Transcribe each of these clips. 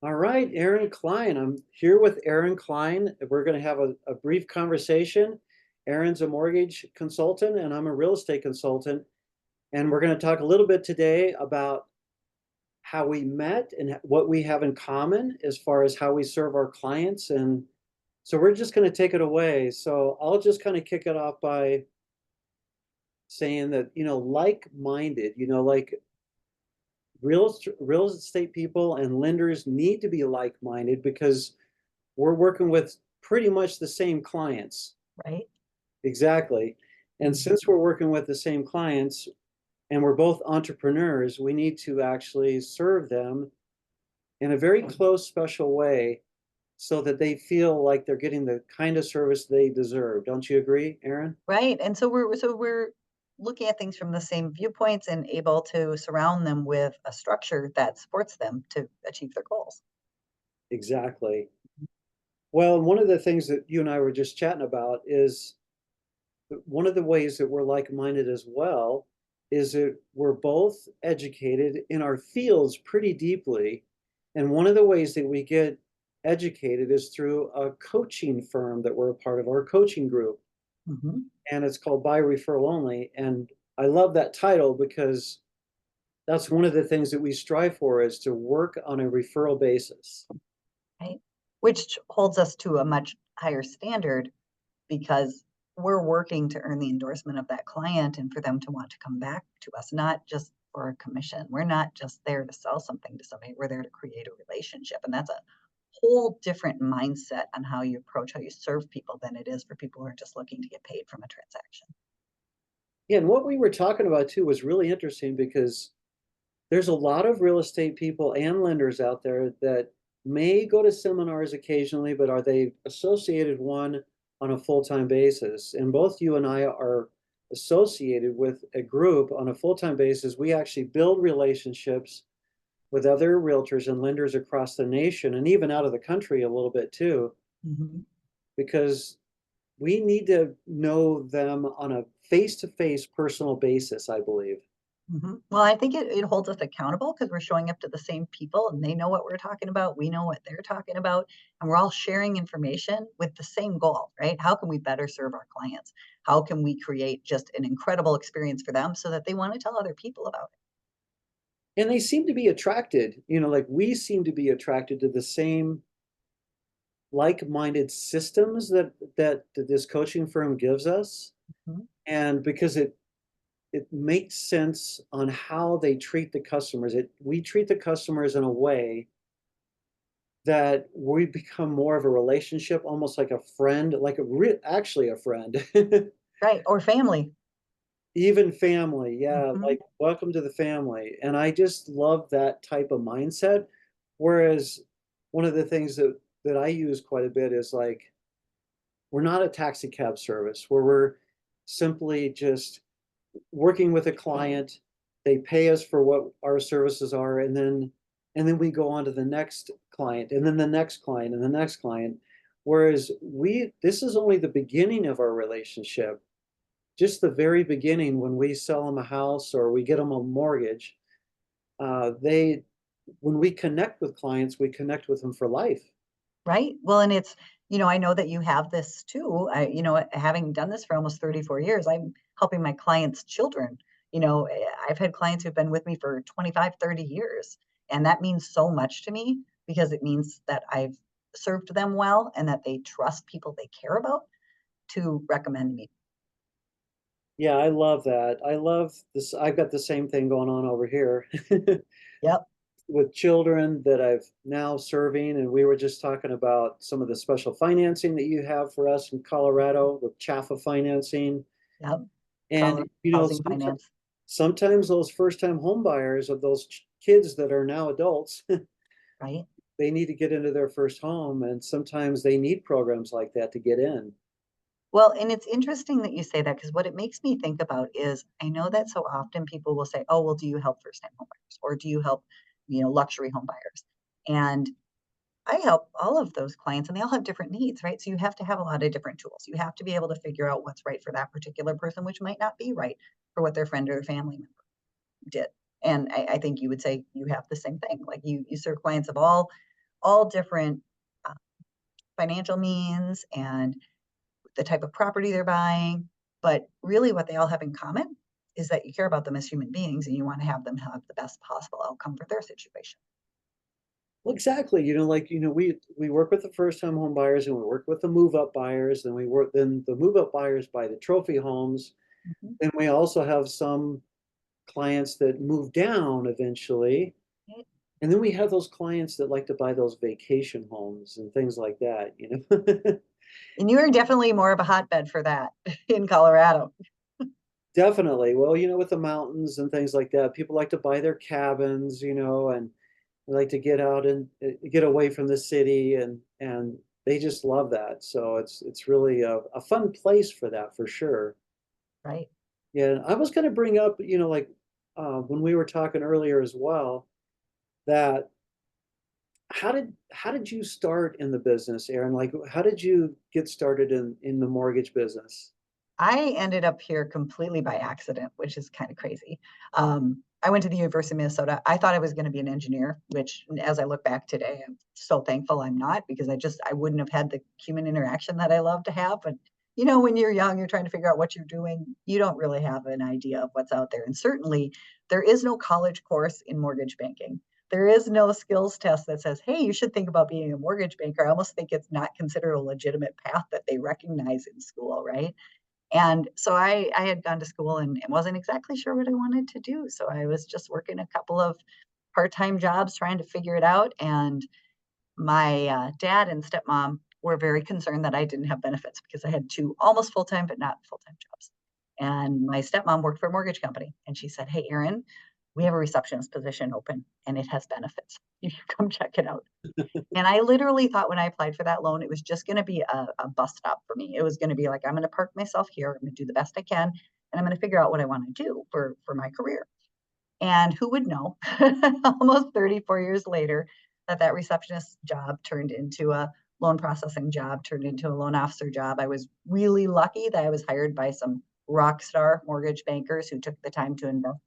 All right, Erin Klein. I'm here with Erin Klein. We're going to have a brief conversation. Erin's a mortgage consultant, and I'm a real estate consultant. And we're going to talk a little bit today about how we met and what we have in common as far as how we serve our clients. And so we're just going to take it away. So I'll just kind of kick it off by saying that, like-minded, like real estate people and lenders need to be like-minded because we're working with pretty much the same clients. Right? Exactly. And since we're working with the same clients and we're both entrepreneurs, we need to actually serve them in a very close, special way so that they feel like they're getting the kind of service they deserve. Don't you agree, Erin? Right. And so we're looking at things from the same viewpoints and able to surround them with a structure that supports them to achieve their goals. Exactly. Well, one of the things that you and I were just chatting about is one of the ways that we're like-minded as well is that we're both educated in our fields pretty deeply. And one of the ways that we get educated is through a coaching firm that we're a part of, our coaching group. Hmm. And it's called By Referral Only. And I love that title because that's one of the things that we strive for is to work on a referral basis. Right. Which holds us to a much higher standard because we're working to earn the endorsement of that client and for them to want to come back to us, not just for a commission. We're not just there to sell something to somebody, we're there to create a relationship. And that's a whole different mindset on how you approach how you serve people than it is for people who are just looking to get paid from a transaction. Yeah, and what we were talking about too was really interesting because there's a lot of real estate people and lenders out there that may go to seminars occasionally, but are they associated one on a full-time basis? And both you and I are associated with a group on a full-time basis. We actually build relationships with other realtors and lenders across the nation and even out of the country a little bit too, Mhm. because we need to know them on a face-to-face personal basis, I believe. Mhm. Well, I think it holds us accountable because we're showing up to the same people and they know what we're talking about. We know what they're talking about. And we're all sharing information with the same goal, right? How can we better serve our clients? How can we create just an incredible experience for them so that they want to tell other people about it? And they seem to be attracted, like we seem to be attracted to the same like-minded systems that this coaching firm gives us. Mhm. And because it makes sense on how they treat the customers. We treat the customers in a way that we become more of a relationship, almost like a friend, like actually a friend. Right. Or family. Even family, yeah, Mhm. like welcome to the family. And I just love that type of mindset. Whereas one of the things that I use quite a bit is like we're not a taxi cab service where we're simply just working with a client. They pay us for what our services are, and then we go on to the next client, and then the next client, and the next client. Whereas this is only the beginning of our relationship, just the very beginning when we sell them a house or we get them a mortgage. They When we connect with clients, we connect with them for life. Right. Well, and I know that you have this too. Having done this for almost 34 years, I'm helping my clients' children. I've had clients who've been with me for 25, 30 years. And that means so much to me because it means that I've served them well and that they trust people they care about to recommend me. Yeah, I love that. I love this. I've got the same thing going on over here Yep. with children that I've now serving. And we were just talking about some of the special financing that you have for us in Colorado with CHAFA financing. Yep. And, Color housing finance. sometimes those first time home buyers of those kids that are now adults, Right. they need to get into their first home. And sometimes they need programs like that to get in. Well, and it's interesting that you say that because what it makes me think about is I know that so often people will say, "Oh, well, do you help first-time home buyers or do you help, luxury home buyers?" And I help all of those clients and they all have different needs, right? So you have to have a lot of different tools. You have to be able to figure out what's right for that particular person, which might not be right for what their friend or their family member did. And I think you would say you have the same thing. Like you serve clients of all all different uh, financial means and the type of property they're buying. But really, what they all have in common is that you care about them as human beings and you want to have them have the best possible outcome for their situation. Well, exactly. Like, we work with the first time home buyers and we work with the move up buyers, and then the move up buyers buy the trophy homes. Mhm. And we also have some clients that move down eventually. Right. And then we have those clients that like to buy those vacation homes and things like that. And you are definitely more of a hotbed for that in Colorado. Definitely. Well, with the mountains and things like that, people like to buy their cabins, and they like to get out and get away from the city, and they just love that. So it's really a fun place for that for sure. Right. Yeah, and I was going to bring up, like when we were talking earlier as well, that how did you start in the business, Aaron? Like, how did you get started in the mortgage business? I ended up here completely by accident, which is kind of crazy. I went to the University of Minnesota. I thought I was going to be an engineer, which as I look back today, I'm so thankful I'm not, because I wouldn't have had the human interaction that I love to have. But when you're young, you're trying to figure out what you're doing. You don't really have an idea of what's out there. And certainly there is no college course in mortgage banking. There is no skills test that says, hey, you should think about being a mortgage banker. I almost think it's not considered a legitimate path that they recognize in school, right? And so I had gone to school and wasn't exactly sure what I wanted to do. So I was just working a couple of part-time jobs trying to figure it out. And my dad and stepmom were very concerned that I didn't have benefits because I had two almost full-time, but not full-time jobs. And my stepmom worked for a mortgage company. And she said, hey, Erin, we have a receptionist position open and it has benefits. You can come check it out. And I literally thought when I applied for that loan, it was just going to be a bus stop for me. It was going to be like, I'm going to park myself here. I'm going to do the best I can. And I'm going to figure out what I want to do for my career. And who would know, almost 34 years later, that receptionist job turned into a loan processing job, turned into a loan officer job. I was really lucky that I was hired by some rock star mortgage bankers who took the time to invest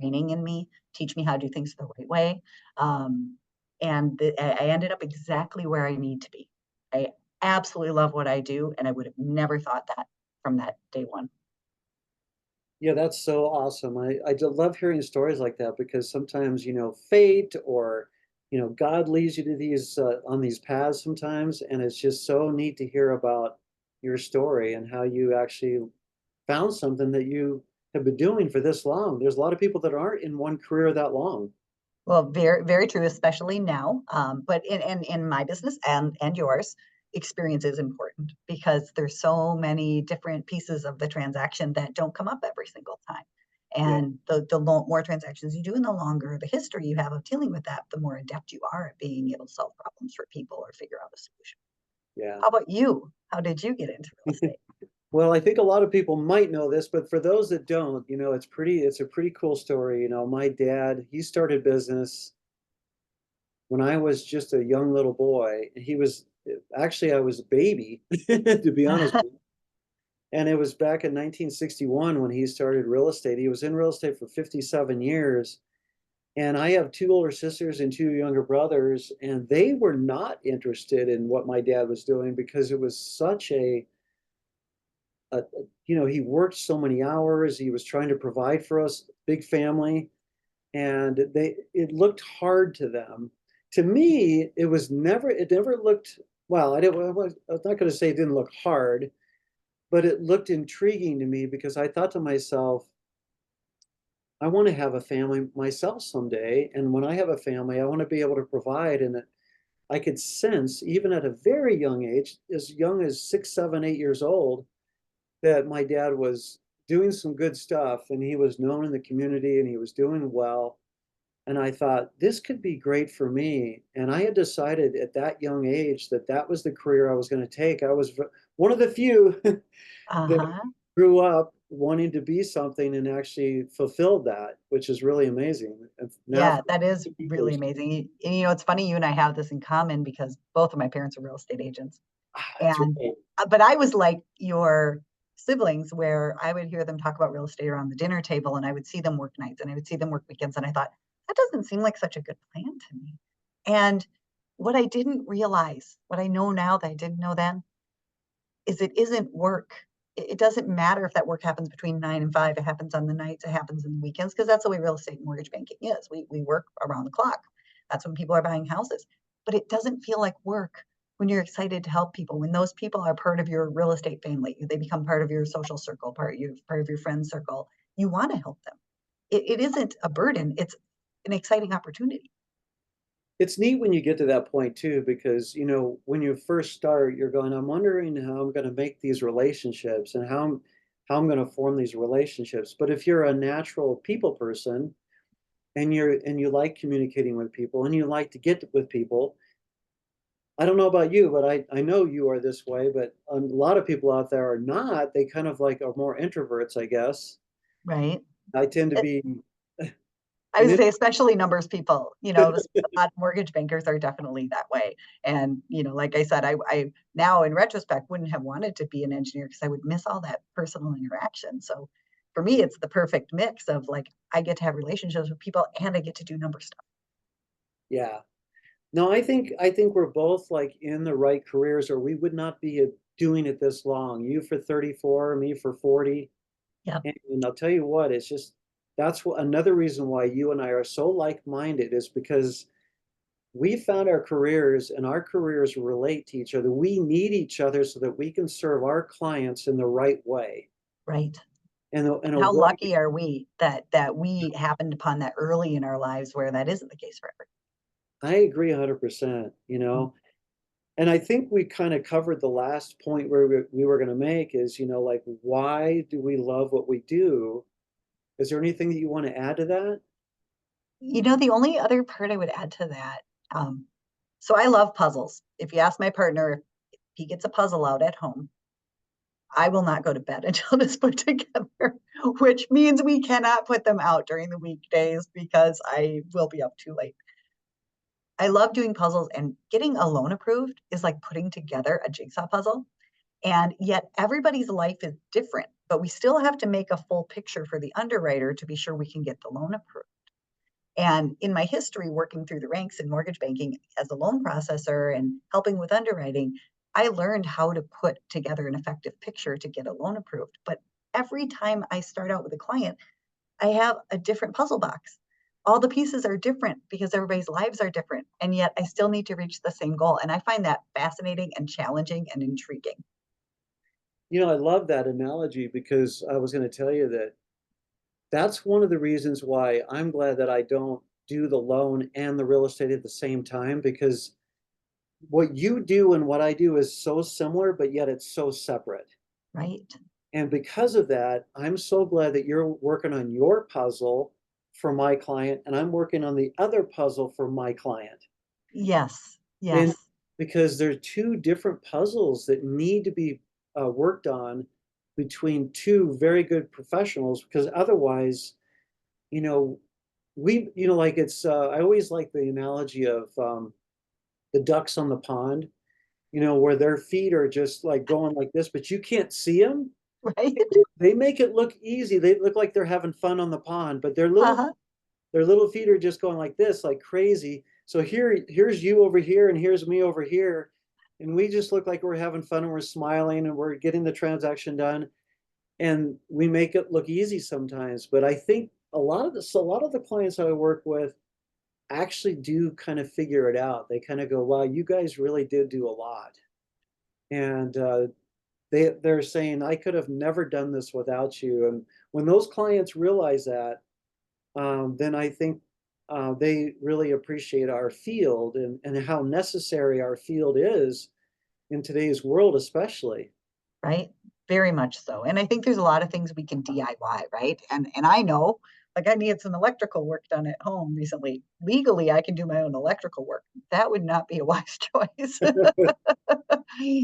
training in me, teach me how to do things the right way. I ended up exactly where I need to be. I absolutely love what I do, and I would have never thought that from that day one. Yeah, that's so awesome. I just love hearing stories like that because sometimes, fate or, God leads you to these on these paths sometimes, and it's just so neat to hear about your story and how you actually found something that you have been doing for this long. There's a lot of people that aren't in one career that long. Well, very, very true, especially now. But in my business and yours, experience is important because there's so many different pieces of the transaction that don't come up every single time. Yeah, And the more transactions you do and the longer the history you have of dealing with that, the more adept you are at being able to solve problems for people or figure out a solution. yeah. How about you? How did you get into real estate? Well, I think a lot of people might know this, but for those that don't, it's a pretty cool story. My dad, he started business when I was just a young little boy. He was actually I was a baby, to be honest with you. And it was back in 1961 when he started real estate. He was in real estate for 57 years. And I have two older sisters and two younger brothers, and they were not interested in what my dad was doing because it was such he worked so many hours. He was trying to provide for us, big family, and it looked hard to them. To me, it never looked, well, I was not going to say it didn't look hard, but it looked intriguing to me because I thought to myself, I want to have a family myself someday. And when I have a family, I want to be able to provide. And I could sense, even at a very young age, as young as 6, 7, 8 years old, that my dad was doing some good stuff and he was known in the community and he was doing well. And I thought, this could be great for me. And I had decided at that young age that that was the career I was going to take. I was one of the few that Uh-huh. grew up wanting to be something and actually fulfilled that, which is really amazing. And now Yeah, for that is 50 really years, amazing. And it's funny, you and I have this in common because both of my parents are real estate agents. that's And right. but I was like your siblings where I would hear them talk about real estate around the dinner table and I would see them work nights and I would see them work weekends and I thought that doesn't seem like such a good plan to me. And what I didn't realize, what I know now that I didn't know then, is it isn't work. It doesn't matter if that work happens between 9 and 5. It happens on the nights. It happens in the weekends, because that's the way real estate and mortgage banking is. We work around the clock. That's when people are buying houses. But it doesn't feel like work when you're excited to help people. When those people are part of your real estate family, they become part of your social circle, part of your friend circle. You want to help them. It isn't a burden. It's an exciting opportunity. It's neat when you get to that point too, because when you first start, you're going, I'm wondering how I'm going to make these relationships and how I'm going to form these relationships. But if you're a natural people person and you like communicating with people and you like to get with people, I don't know about you, but I know you are this way, but a lot of people out there are not. They kind of like are more introverts, I guess. Right. I tend to It, be I an was gonna say, especially numbers people, a lot of mortgage bankers are definitely that way. And, like I said, I now in retrospect wouldn't have wanted to be an engineer because I would miss all that personal interaction. So for me, it's the perfect mix of like, I get to have relationships with people and I get to do number stuff. yeah. No, I think we're both like in the right careers, or we would not be doing it this long. You for 34, me for 40. Yep. And I'll tell you what, it's just that's what another reason why you and I are so like-minded is because we found our careers and our careers relate to each other. We need each other so that we can serve our clients in the right way. Right. And a How way, lucky are we that we happened upon that early in our lives where that isn't the case for I agree 100%, everyone. And I think we kind of covered the last point where we were going to make is, like, why do we love what we do? Is there anything that you want to add to that? The only other part I would add to that, um, so I love puzzles. If you ask my partner if he gets a puzzle out at home, I will not go to bed until it's put together, which means we cannot put them out during the weekdays because I will be up too late. I love doing puzzles, and getting a loan approved is like putting together a jigsaw puzzle. And yet everybody's life is different, but we still have to make a full picture for the underwriter to be sure we can get the loan approved. And in my history working through the ranks in mortgage banking as a loan processor and helping with underwriting, I learned how to put together an effective picture to get a loan approved. But every time I start out with a client, I have a different puzzle box. All the pieces are different because everybody's lives are different. And yet I still need to reach the same goal. And I find that fascinating and challenging and intriguing. I love that analogy because I was going to tell you that that's one of the reasons why I'm glad that I don't do the loan and the real estate at the same time because what you do and what I do is so similar, but yet it's so separate. Right? And because of that, I'm so glad that you're working on your puzzle for my client and I'm working on the other puzzle for my client. Yes. And Yes. because they're two different puzzles that need to be worked on between two very good professionals, because otherwise, you know, like I always like the analogy of the ducks on the pond, where their feet are just like going like this, but you can't see them. Right? They make it look easy. They look like they're having fun on the pond, but Uh-huh. their little feet are just going like this, like crazy. So here's you over here, and here's me over here, and we just look like we're having fun and we're smiling and we're getting the transaction done, and we make it look easy sometimes. But I think a lot of the clients I work with actually do kind of figure it out. They kind of go, "Wow, you guys really did do a lot," and they're saying, "I could have never done this without you." And when those clients realize that, then I think they really appreciate our field and how necessary our field is in today's world, especially. Right? Very much so. And I think there's a lot of things we can DIY, right? And I know, like I needed some electrical work done at home recently. Legally, I can do my own electrical work. That would not be a wise choice.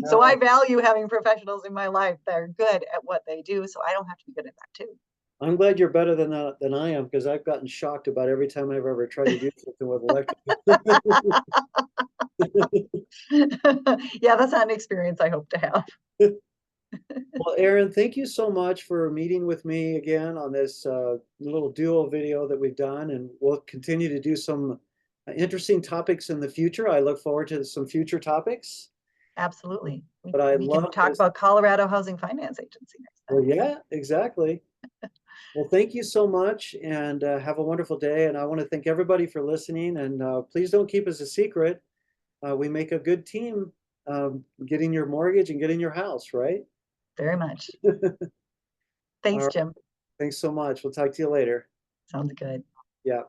So I Now, value having professionals in my life that are good at what they do, so I don't have to be good at that too. I'm glad you're better than I am because I've gotten shocked about every time I've ever tried to do something with electric. Yeah, that's not an experience I hope to have. Well, Erin, thank you so much for meeting with me again on this little duo video that we've done, and we'll continue to do some interesting topics in the future. I look forward to some future topics. Absolutely. But I We can love talk this. about Colorado Housing Finance Agency next Well, time. yeah, exactly. Well, thank you so much, and have a wonderful day. And I want to thank everybody for listening. And please don't keep us a secret. We make a good team, getting your mortgage and getting your house, right? Very much. All Thanks, right. Jim. Thanks so much. We'll talk to you later. Sounds good. Yeah.